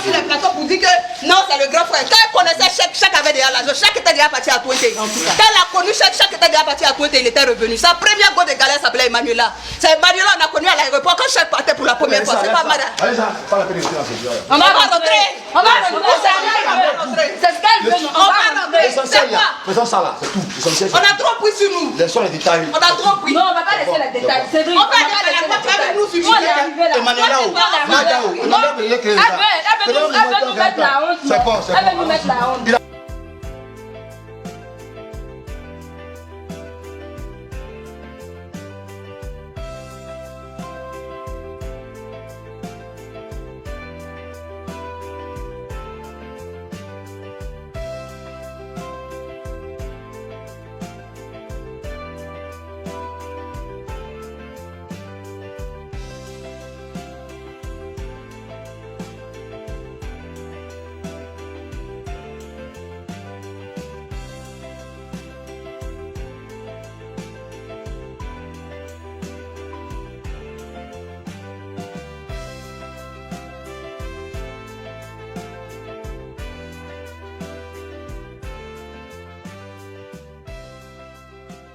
sur les plateaux pour dire que non, c'est le grand frère. Quand elle connaissait chaque avait déjà l'argent, chaque était déjà parti à Touété. Quand elle a connu chaque était déjà parti à Touété, il était revenu. Sa première go de galère s'appelait Emmanuela. C'est Emmanuela on a connu à l'aéroport quand chaque partait pour la première fois. C'est pas madame. Allez, ça, pas la peine de rentrer. On va rentrer. On va rentrer. C'est ce qu'elle veut. On va rentrer. Faisons ça là, c'est tout. On a trop pris sur nous. Laissons les détails. On a trop pris. Non, on va pas laisser les détails. C'est vrai. On va laisser les détails. Nous filmer. Emmanuela, Elle veut nous mettre la honte. C'est bon, c'est bon. Elle veut nous mettre la honte.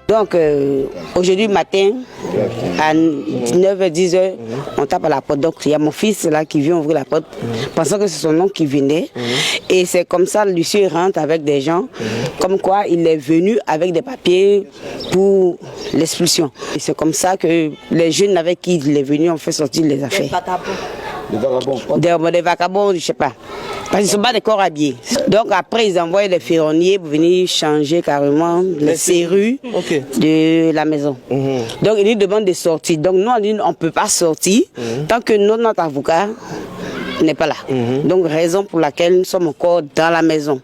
Donc, aujourd'hui matin, à 9h-10h, on tape à la porte. Donc, il y a mon fils là qui vient ouvrir la porte, pensant que c'est son oncle qui venait. Et c'est comme ça, Lucie rentre avec des gens, comme quoi il est venu avec des papiers pour l'expulsion. Et c'est comme ça que les jeunes avec qui il est venu ont fait sortir les affaires. Des vagabonds. Des vagabonds, je ne sais pas. Parce qu'ils ne sont pas des corps habillés. Donc après, ils envoient les ferronniers pour venir changer carrément les serrures de la maison. Donc ils nous demandent de sortir. Donc nous, on dit on ne peut pas sortir tant que notre avocat n'est pas là. Donc raison pour laquelle nous sommes encore dans la maison.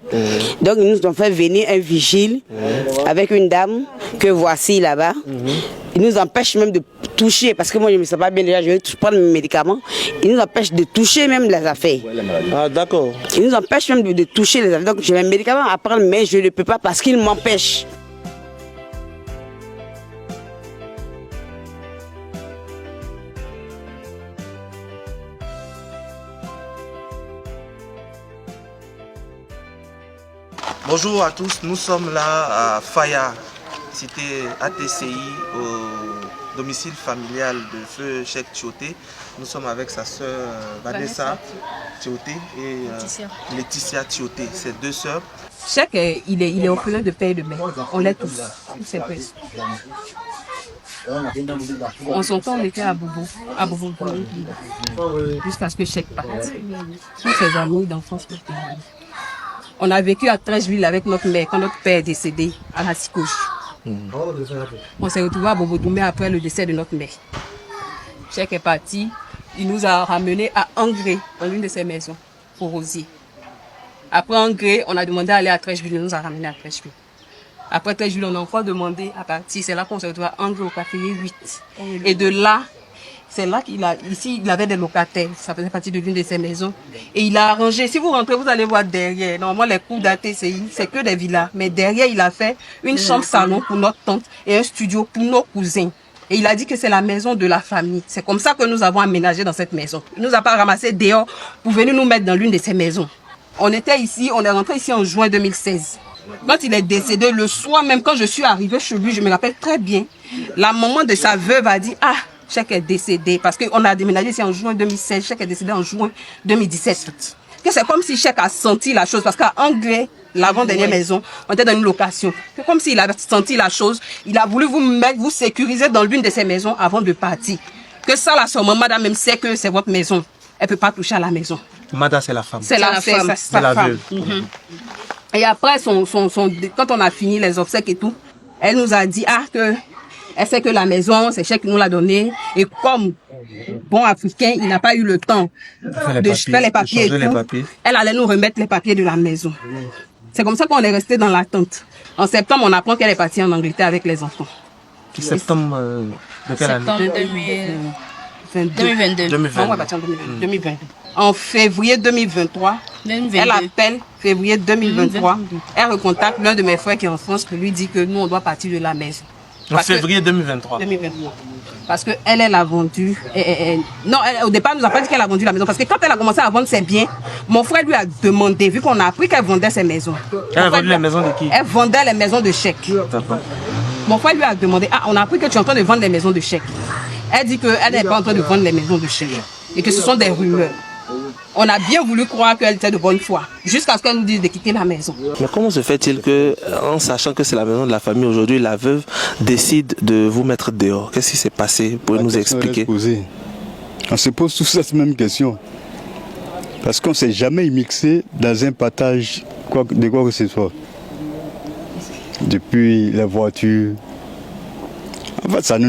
Donc ils nous ont fait venir un vigile avec une dame que voici là-bas. Ils nous empêchent même de toucher, parce que moi je ne me sens pas bien déjà, je vais prendre mes médicaments. Ils nous empêchent de toucher même les affaires. Ah d'accord. Ils nous empêchent même de toucher les affaires. Donc j'ai mes médicaments à prendre, mais je ne peux pas parce qu'ils m'empêchent. Bonjour à tous, nous sommes là à Faya, cité ATCI, au domicile familial de feu Cheikh Thioté. Nous sommes avec sa sœur Vanessa Thioté et Laetitia Thioté, ses deux sœurs. Cheikh, il est orphelin de père et de mère. On l'est tous c'est presque. En son temps, on était à Bobo, jusqu'à ce que Cheikh parte. Tous ses amis d'enfance. On a vécu à Trècheville avec notre mère quand notre père est décédé à la psychose. On s'est retrouvé à Bobo-Doumé après le décès de notre mère. Cheikh est parti, il nous a ramenés à Angré, dans l'une de ses maisons, pour Rosier. Après Angré, on a demandé à aller à Trècheville, il nous a ramenés à Trècheville. Après Trècheville, on a encore demandé à partir, c'est là qu'on s'est retrouvé à Angré au café 8. Et de là, c'est là qu'il a, ici, il avait des locataires, ça faisait partie de l'une de ses maisons. Et il a arrangé, si vous rentrez, vous allez voir derrière, normalement les cours d'ATCI, c'est que des villas. Mais derrière, il a fait une chambre-salon pour notre tante et un studio pour nos cousins. Et il a dit que c'est la maison de la famille. C'est comme ça que nous avons aménagé dans cette maison. Il nous a pas ramassé dehors pour venir nous mettre dans l'une de ces maisons. On était ici, on est rentré ici en juin 2016. Quand il est décédé, le soir même, quand je suis arrivée chez lui, je me rappelle très bien, la maman de sa veuve a dit « Ah, Cheikh est décédé » parce qu'on a déménagé ici en juin 2016, Cheikh est décédé en juin 2017. Que c'est comme si Cheikh a senti la chose, parce qu'à Anglais, l'avant-dernière maison, on était dans une location. C'est comme s'il avait senti la chose, il a voulu vous mettre, vous sécuriser dans l'une de ces maisons avant de partir. Que ça, la soeur, madame même sait que c'est votre maison. Elle ne peut pas toucher à la maison. Madame, c'est la femme. C'est la femme. C'est la veuve. Et après, quand on a fini les obsèques et tout, elle nous a dit, elle sait que la maison, c'est Cheikh qui nous l'a donnée. Et comme bon africain, il n'a pas eu le temps de faire les papiers et tout. Elle allait nous remettre les papiers de la maison. C'est comme ça qu'on est resté dans l'attente. En septembre, on apprend qu'elle est partie en Angleterre avec les enfants. Septembre de quelle année? 2022. 2022. En février 2023, elle appelle février 2023. Elle recontacte l'un de mes frères qui est en France pour lui dire que nous, on doit partir de la maison. En février 2023. 2023. Parce qu'elle, elle a vendu. Non, au départ, elle nous a pas dit qu'elle a vendu la maison. Parce que quand elle a commencé à vendre ses biens, mon frère lui a demandé, vu qu'on a appris qu'elle vendait ses maisons. Elle a vendu les maisons de qui? Elle vendait les maisons de chèques. Mon frère lui a demandé, on a appris que tu es en train de vendre les maisons de chèques. Elle dit qu'elle n'est pas en train de vendre les maisons de chèques. Et que ce sont des rumeurs. On a bien voulu croire qu'elle était de bonne foi, jusqu'à ce qu'elle nous dise de quitter la maison. Mais comment se fait-il que, en sachant que c'est la maison de la famille aujourd'hui, la veuve décide de vous mettre dehors? Qu'est-ce qui s'est passé? Pour nous expliquer? On se pose tous cette même question. Parce qu'on ne s'est jamais mixé dans un partage de quoi que ce soit. Depuis les voitures. En fait, ça nous